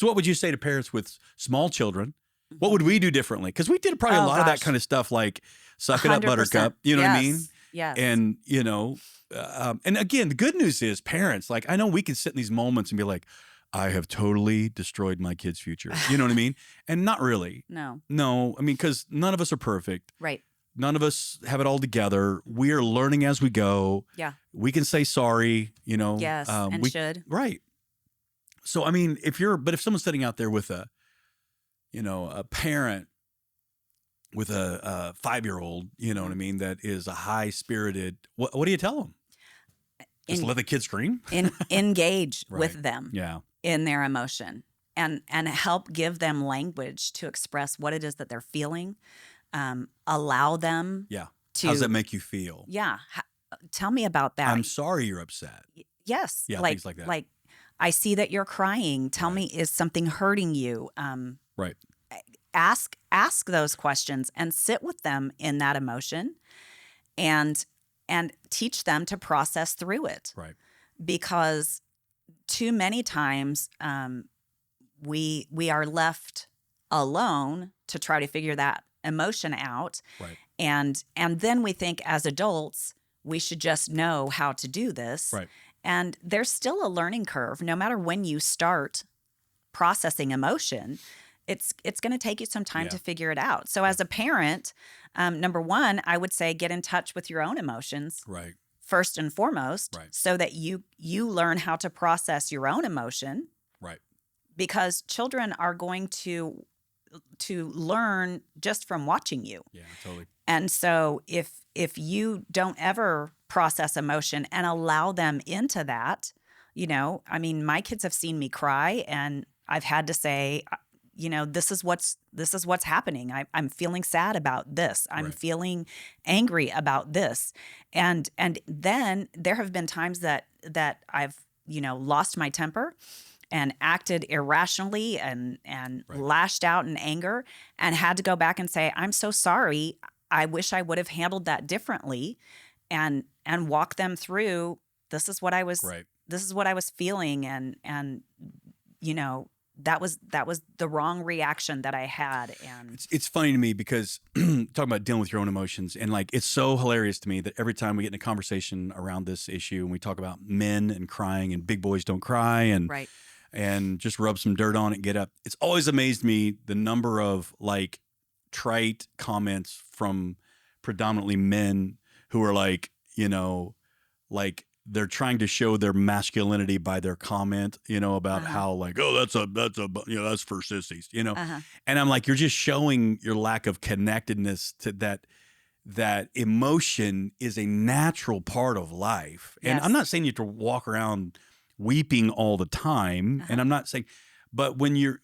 So what would you say to parents with small children? What would we do differently? Because we did probably a lot of that kind of stuff, like suck it up, 100%. buttercup. You know what I mean? Yes. And, and again, the good news is parents, like I know we can sit in these moments and be like, I have totally destroyed my kid's future. You know what I mean? And not really. No. I mean, because none of us are perfect. Right. None of us have it all together. We are learning as we go. Yeah. We can say sorry, Yes, and should. Right. So, I mean, if someone's sitting out there with a parent with a 5-year-old, you know what I mean, that is a high-spirited, what do you tell them? Just let the kid scream? Engage Right. with them in their emotion and help give them language to express what it is that they're feeling. Allow them to... How does that make you feel? Yeah. Tell me about that. I'm sorry you're upset. Yes. Yeah, things like that. Like, I see that you're crying. Tell me, is something hurting you? Right. Ask those questions and sit with them in that emotion and teach them to process through it. Right. Because too many times we are left alone to try to figure that emotion out. Right. And then we think as adults, we should just know how to do this. Right. And there's still a learning curve. No matter when you start processing emotion, it's going to take you some time to figure it out. So as a parent, number one, I would say get in touch with your own emotions. Right. First and foremost, Right. so that you learn how to process your own emotion. Right. Because children are going to learn just from watching you. Yeah, totally. And so if you don't ever process emotion and allow them into that, I mean, my kids have seen me cry and I've had to say, this is what's happening. I'm feeling sad about this. I'm feeling angry about this. And then there have been times that I've, lost my temper and acted irrationally and lashed out in anger and had to go back and say, I'm so sorry. I wish I would have handled that differently and walk them through, this is what I was feeling. And that was the wrong reaction that I had. And it's funny to me because talking about dealing with your own emotions, and like it's so hilarious to me that every time we get in a conversation around this issue and we talk about men and crying and big boys don't cry and just rub some dirt on it and get up, it's always amazed me the number of like trite comments from predominantly men who are like, like they're trying to show their masculinity by their comment, about how like, oh, that's for sissies, And I'm like, you're just showing your lack of connectedness to that emotion is a natural part of life. And I'm not saying you have to walk around weeping all the time. And I'm not saying, but when your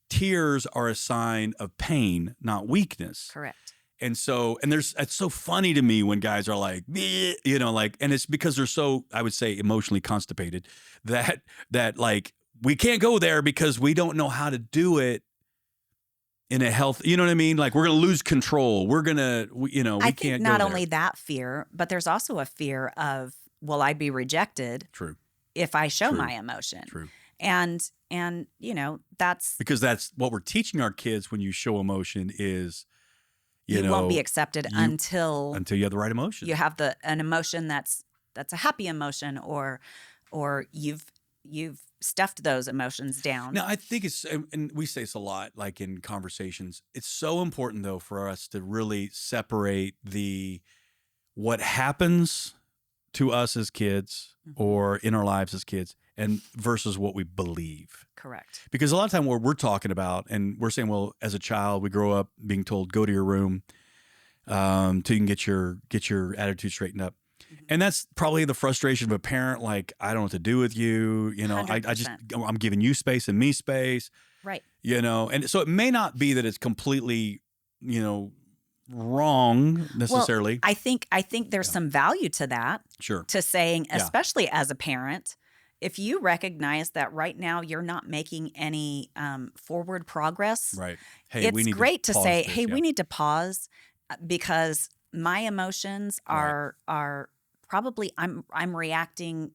tears are a sign of pain, not weakness. correct. And so, it's so funny to me when guys are like, "Bleh," and it's because they're so, I would say, emotionally constipated that like, we can't go there because we don't know how to do it in a health, you know what I mean? Like we're going to lose control. We're going to, we can't go there. I think not only that fear, but there's also a fear of, will I be rejected? True. If I show my emotion. True. And that's because that's what we're teaching our kids when you show emotion is, you won't be accepted until you have the right emotion. You have an emotion that's a happy emotion, or you've stuffed those emotions down. Now, I think and we say this a lot, like in conversations, it's so important though for us to really separate what happens to us as kids or in our lives as kids and versus what we believe. Correct. Because a lot of time what we're talking about, and we're saying, well, as a child, we grow up being told, go to your room till you can get your attitude straightened up. And that's probably the frustration of a parent. Like, I don't know what to do with you. I'm giving you space and me space. Right. And so it may not be that it's completely, wrong necessarily. Well, I think there's some value to that. Sure. To saying, especially as a parent, if you recognize that right now you're not making any forward progress, right? Hey, it's great to say, hey, we need to pause because my emotions are probably I'm reacting,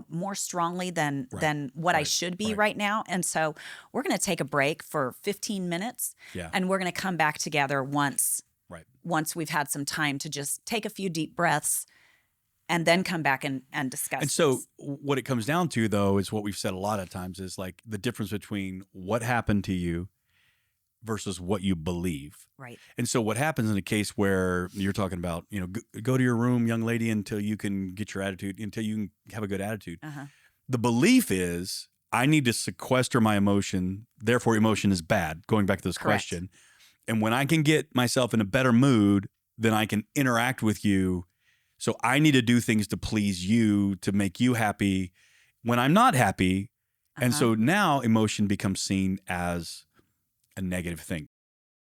more strongly than what I should be right now. And so we're going to take a break for 15 minutes and we're going to come back together once we've had some time to just take a few deep breaths and then come back and discuss. And so what it comes down to, though, is what we've said a lot of times is like the difference between what happened to you versus what you believe. Right. And so what happens in a case where you're talking about, go to your room, young lady, until you can get your attitude, until you can have a good attitude. The belief is I need to sequester my emotion. Therefore, emotion is bad. Going back to this question. And when I can get myself in a better mood, then I can interact with you. So I need to do things to please you, to make you happy when I'm not happy. And so now emotion becomes seen as a negative thing.